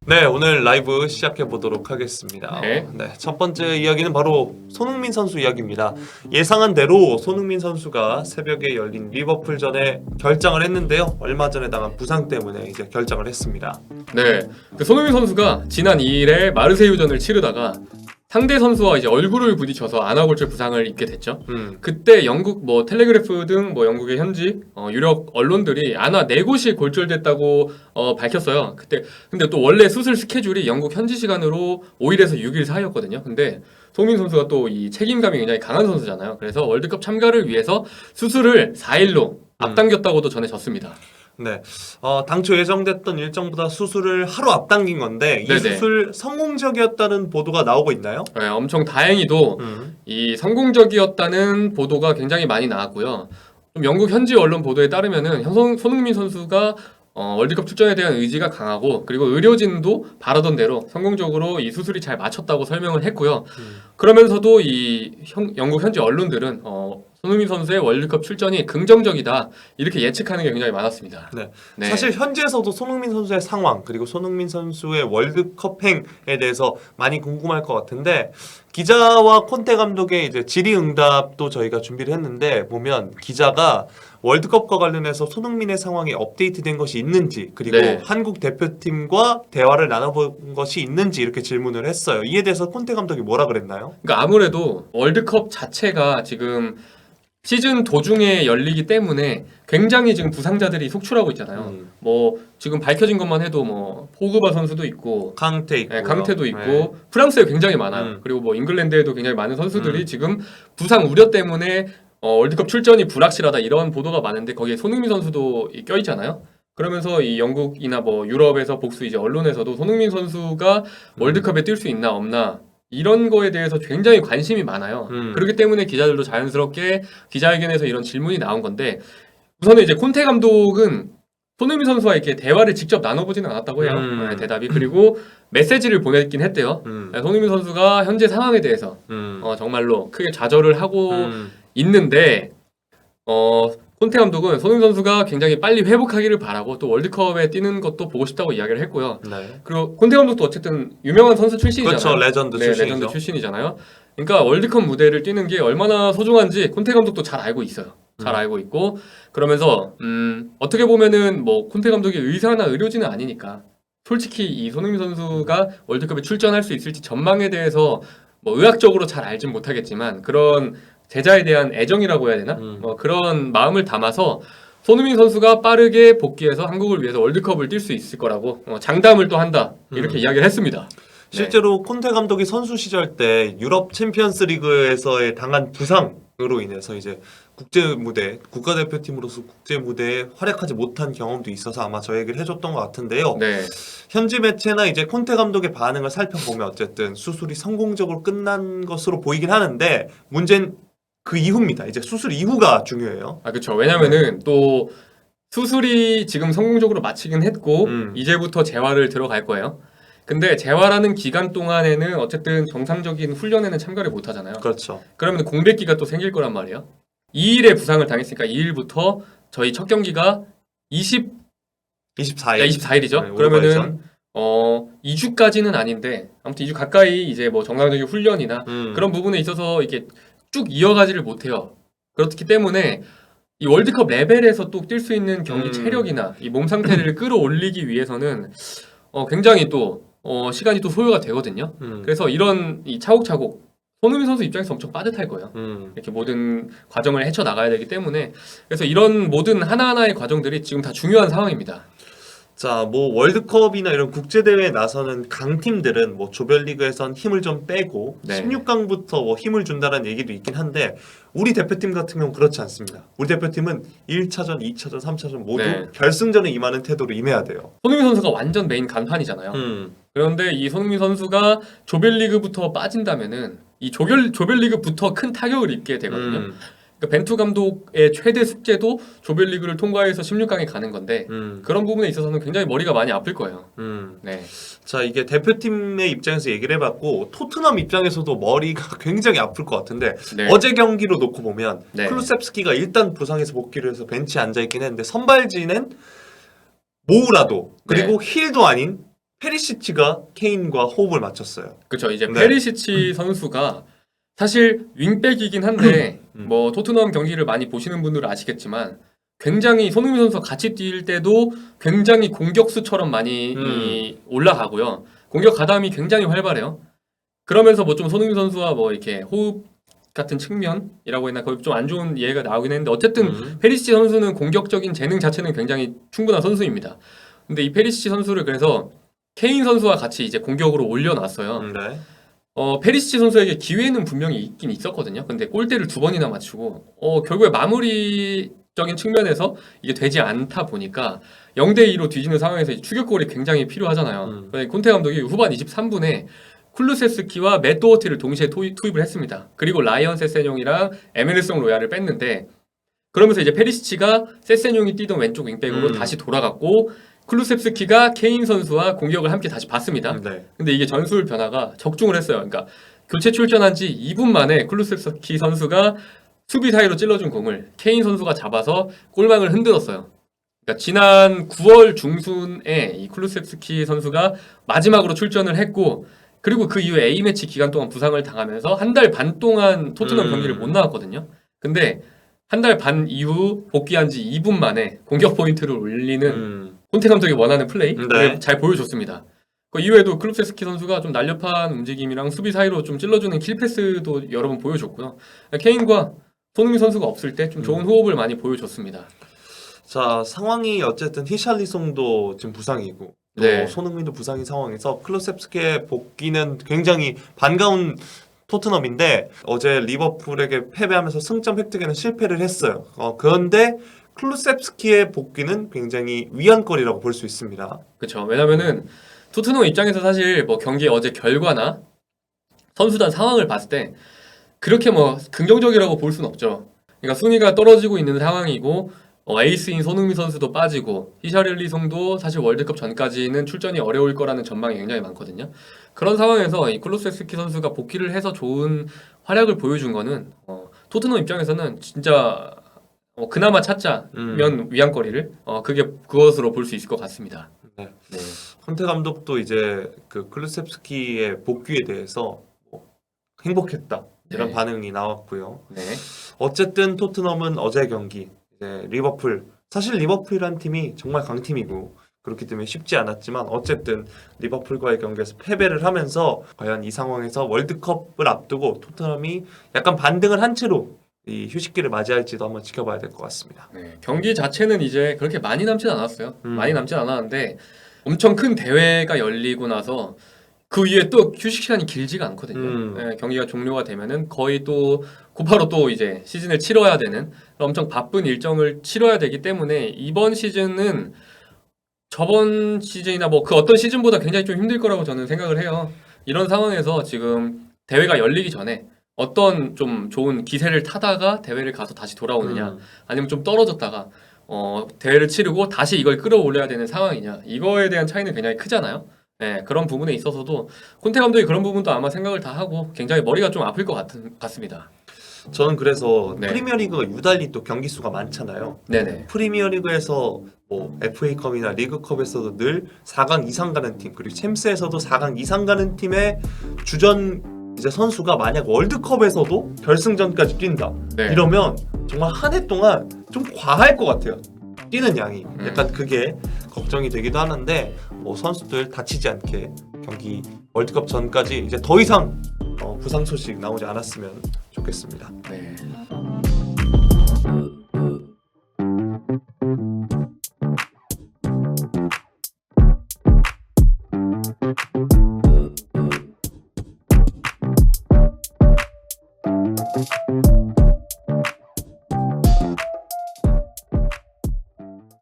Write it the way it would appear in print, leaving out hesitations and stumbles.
네, 오늘 라이브 시작해 보도록 하겠습니다. 네. 첫 번째 이야기는 바로 손흥민 선수 이야기입니다. 예상한 대로 손흥민 선수가 새벽에 열린 리버풀전에 결장을 했는데요. 얼마 전에 당한 부상 때문에 이제 결장을 했습니다. 네, 그 손흥민 선수가 지난 2일에 마르세유전을 치르다가 상대 선수와 이제 얼굴을 부딪혀서 안아골절 부상을 입게 됐죠. 그때 영국 텔레그래프 등 영국의 현지 유력 언론들이 안아 4곳이 골절됐다고 밝혔어요. 근데 또 원래 수술 스케줄이 영국 현지 시간으로 5일에서 6일 사이였거든요. 근데 손흥민 선수가 또 이 책임감이 굉장히 강한 선수잖아요. 그래서 월드컵 참가를 위해서 수술을 4일로 앞당겼다고도 전해졌습니다. 네, 당초 예정됐던 일정보다 수술을 하루 앞당긴 건데 이 네네. 수술 성공적이었다는 보도가 나오고 있나요? 네, 엄청 다행히도 이 성공적이었다는 보도가 굉장히 많이 나왔고요. 좀 영국 현지 언론 보도에 따르면은 손흥민 선수가 월드컵 출전에 대한 의지가 강하고 그리고 의료진도 바라던 대로 성공적으로 이 수술이 잘 맞췄다고 설명을 했고요. 그러면서도 영국 현지 언론들은 손흥민 선수의 월드컵 출전이 긍정적이다 이렇게 예측하는 게 굉장히 많았습니다. 네. 네. 사실 현지에서도 손흥민 선수의 상황 그리고 손흥민 선수의 월드컵행에 대해서 많이 궁금할 것 같은데 기자와 콘테 감독의 이제 질의응답도 저희가 준비를 했는데 보면 기자가 월드컵과 관련해서 손흥민의 상황이 업데이트된 것이 있는지 그리고 네. 한국 대표팀과 대화를 나눠본 것이 있는지 이렇게 질문을 했어요. 이에 대해서 콘테 감독이 뭐라 그랬나요? 그러니까 아무래도 월드컵 자체가 지금 시즌 도중에 열리기 때문에 굉장히 지금 부상자들이 속출하고 있잖아요. 지금 밝혀진 것만 해도 포그바 선수도 있고 강태 있고 강태도 있고 프랑스에 굉장히 많아요. 그리고 잉글랜드에도 굉장히 많은 선수들이 지금 부상 우려 때문에 월드컵 출전이 불확실하다 이런 보도가 많은데 거기에 손흥민 선수도 껴있잖아요. 그러면서 이 영국이나 유럽에서 복수 이제 언론에서도 손흥민 선수가 월드컵에 뛸 수 있나 없나 이런 거에 대해서 굉장히 관심이 많아요. 그렇기 때문에 기자들도 자연스럽게 기자회견에서 이런 질문이 나온 건데 우선은 이제 콘테 감독은 손흥민 선수와 이렇게 대화를 직접 나눠보지는 않았다고 해요. 대답이. 그리고 메시지를 보냈긴 했대요. 손흥민 선수가 현재 상황에 대해서 정말로 크게 좌절을 하고 있는데 콘테 감독은 손흥민 선수가 굉장히 빨리 회복하기를 바라고 또 월드컵에 뛰는 것도 보고 싶다고 이야기를 했고요. 네. 그리고 콘테 감독도 어쨌든 유명한 선수 출신이잖아요. 그렇죠. 레전드 출신이죠. 레전드 출신이잖아요. 그러니까 월드컵 무대를 뛰는 게 얼마나 소중한지 콘테 감독도 잘 알고 있어요. 잘 알고 있고 그러면서 어떻게 보면은 콘테 감독이 의사나 의료진은 아니니까 솔직히 이 손흥민 선수가 월드컵에 출전할 수 있을지 전망에 대해서 의학적으로 잘 알진 못하겠지만 그런 제자에 대한 애정이라고 해야 되나? 그런 마음을 담아서 손흥민 선수가 빠르게 복귀해서 한국을 위해서 월드컵을 뛸 수 있을 거라고 장담을 또 한다 이렇게 이야기를 했습니다. 실제로 콘테 감독이 선수 시절 때 유럽 챔피언스 리그에서의 당한 부상으로 인해서 이제 국제 무대, 국가대표팀으로서 국제 무대에 활약하지 못한 경험도 있어서 아마 저 얘기를 해줬던 것 같은데요. 네. 현지 매체나 이제 콘테 감독의 반응을 살펴보면 어쨌든 수술이 성공적으로 끝난 것으로 보이긴 하는데 문제는 그 이후입니다. 이제 수술 이후가 중요해요. 그렇죠. 왜냐면은 또 수술이 지금 성공적으로 마치긴 했고 이제부터 재활을 들어갈 거예요. 근데 재활하는 기간 동안에는 어쨌든 정상적인 훈련에는 참가를 못 하잖아요. 그렇죠. 그러면 공백기가 또 생길 거란 말이에요. 2일에 부상을 당했으니까 2일부터 저희 첫 경기가 24일. 24일이죠. 네, 그러면은 2주까지는 아닌데 아무튼 2주 가까이 이제 정상적인 훈련이나 그런 부분에 있어서 이렇게 쭉 이어가지를 못해요. 그렇기 때문에 이 월드컵 레벨에서 또 뛸 수 있는 경기 체력이나 이 몸 상태를 끌어올리기 위해서는 굉장히 또 시간이 또 소요가 되거든요. 그래서 이런 이 차곡차곡 손흥민 선수 입장에서 엄청 빠듯할 거예요. 이렇게 모든 과정을 헤쳐 나가야 되기 때문에 그래서 이런 모든 하나하나의 과정들이 지금 다 중요한 상황입니다. 자, 월드컵이나 이런 국제대회에 나서는 강팀들은 조별리그에선 힘을 좀 빼고 네. 16강부터 힘을 준다는 얘기도 있긴 한데 우리 대표팀 같은 경우는 그렇지 않습니다. 우리 대표팀은 1차전, 2차전, 3차전 모두 네. 결승전에 임하는 태도로 임해야 돼요. 손흥민 선수가 완전 메인 간판이잖아요. 그런데 이 손흥민 선수가 조별리그부터 빠진다면은 이 조별리그부터 큰 타격을 입게 되거든요. 그러니까 벤투 감독의 최대 숙제도 조별리그를 통과해서 16강에 가는 건데 그런 부분에 있어서는 굉장히 머리가 많이 아플 거예요. 네. 자, 이게 대표팀의 입장에서 얘기를 해봤고 토트넘 입장에서도 머리가 굉장히 아플 것 같은데 네. 어제 경기로 놓고 보면 네. 클루셉스키가 일단 부상해서 복귀를 해서 벤치에 앉아있긴 했는데 선발진은 모우라도 그리고 힐도 아닌 페리시치가 케인과 호흡을 맞췄어요. 그렇죠. 이제 네. 페리시치 선수가 사실 윙백이긴 한데 뭐 토트넘 경기를 많이 보시는 분들은 아시겠지만 굉장히 손흥민 선수와 같이 뛸 때도 굉장히 공격수처럼 많이 올라가고요. 공격 가담이 굉장히 활발해요. 그러면서 뭐 좀 손흥민 선수와 뭐 이렇게 호흡 같은 측면이라고 했나 거의 좀 안 좋은 예가 나오긴 했는데 어쨌든 페리시치 선수는 공격적인 재능 자체는 굉장히 충분한 선수입니다. 근데 이 페리시치 선수를 그래서 케인 선수와 같이 이제 공격으로 올려놨어요. 네. 페리시치 선수에게 기회는 분명히 있긴 있었거든요. 근데 골대를 2번이나 맞추고 결국에 마무리적인 측면에서 이게 되지 않다 보니까 0대2로 뒤지는 상황에서 추격골이 굉장히 필요하잖아요. 콘테 감독이 후반 23분에 쿨루세스키와 맷 도어티를 동시에 투입을 했습니다. 그리고 라이언 세세뇽이랑 에메르송 로얄을 뺐는데 그러면서 이제 페리시치가 세세뇽이 뛰던 왼쪽 윙백으로 다시 돌아갔고 쿨루세스키가 케인 선수와 공격을 함께 다시 봤습니다. 네. 근데 이게 전술 변화가 적중을 했어요. 그러니까 교체 출전한 지 2분 만에 쿨루세스키 선수가 수비 사이로 찔러준 공을 케인 선수가 잡아서 골망을 흔들었어요. 그러니까 지난 9월 중순에 이 쿨루세스키 선수가 마지막으로 출전을 했고 그리고 그 이후에 A매치 기간 동안 부상을 당하면서 한 달 반 동안 토트넘 경기를 못 나왔거든요. 근데 한 달 반 이후 복귀한 지 2분 만에 공격 포인트를 올리는 콘테 감독이 원하는 플레이를 잘 보여줬습니다. 그 이후에도 클루세스키 선수가 좀 날렵한 움직임이랑 수비 사이로 좀 찔러주는 킬패스도 여러 번 보여줬고요. 케인과 손흥민 선수가 없을 때 좀 좋은 호흡을 많이 보여줬습니다. 자, 상황이 어쨌든 히샬리송도 지금 부상이고 또 네. 손흥민도 부상인 상황에서 클루셉스키의 복귀는 굉장히 반가운 토트넘인데 어제 리버풀에게 패배하면서 승점 획득에는 실패를 했어요. 그런데 클루셉스키의 복귀는 굉장히 위안거리라고 볼 수 있습니다. 그렇죠. 왜냐면은 토트넘 입장에서 사실 뭐 경기 어제 결과나 선수단 상황을 봤을 때 그렇게 뭐 긍정적이라고 볼 수는 없죠. 그러니까 순위가 떨어지고 있는 상황이고 에이스인 손흥민 선수도 빠지고 히샤릴리송도 사실 월드컵 전까지는 출전이 어려울 거라는 전망이 굉장히 많거든요. 그런 상황에서 이 클루세스키 선수가 복귀를 해서 좋은 활약을 보여준 거는 토트넘 입장에서는 진짜 그나마 찾자면 위안거리를 그것으로 볼 수 있을 것 같습니다. 네. 네. 콘테 감독도 이제 그 클루셉스키의 복귀에 대해서 행복했다 이런 네. 반응이 나왔고요. 네. 어쨌든 토트넘은 어제 경기 이제 리버풀 사실 리버풀이란 팀이 정말 강팀이고 그렇기 때문에 쉽지 않았지만 어쨌든 리버풀과의 경기에서 패배를 하면서 과연 이 상황에서 월드컵을 앞두고 토트넘이 약간 반등을 한 채로 이 휴식기를 맞이할지도 한번 지켜봐야 될 것 같습니다. 네. 경기 자체는 이제 그렇게 많이 남진 않았어요. 많이 남진 않았는데 엄청 큰 대회가 열리고 나서 그 이후에 또 휴식 시간이 길지가 않거든요. 네, 경기가 종료가 되면은 거의 또 곧바로 또 이제 시즌을 치러야 되는 엄청 바쁜 일정을 치러야 되기 때문에 이번 시즌은 저번 시즌이나 뭐 그 어떤 시즌보다 굉장히 좀 힘들 거라고 저는 생각을 해요. 이런 상황에서 지금 대회가 열리기 전에 어떤 좀 좋은 기세를 타다가 대회를 가서 다시 돌아오느냐 아니면 좀 떨어졌다가 대회를 치르고 다시 이걸 끌어올려야 되는 상황이냐 이거에 대한 차이는 굉장히 크잖아요. 네, 그런 부분에 있어서도 콘테 감독이 그런 부분도 아마 생각을 다 하고 굉장히 머리가 좀 아플 것 같습니다. 저는 그래서 네. 프리미어리그가 유달리 또 경기 수가 많잖아요. 네네. 프리미어리그에서 뭐 FA컵이나 리그컵에서도 늘 4강 이상 가는 팀 그리고 챔스에서도 4강 이상 가는 팀의 주전 이제 선수가 만약 월드컵에서도 결승전까지 뛴다 네. 이러면 정말 한 해 동안 좀 과할 것 같아요. 뛰는 양이 약간 그게 걱정이 되기도 하는데 선수들 다치지 않게 경기 월드컵 전까지 이제 더 이상 부상 소식 나오지 않았으면 좋겠습니다. 네.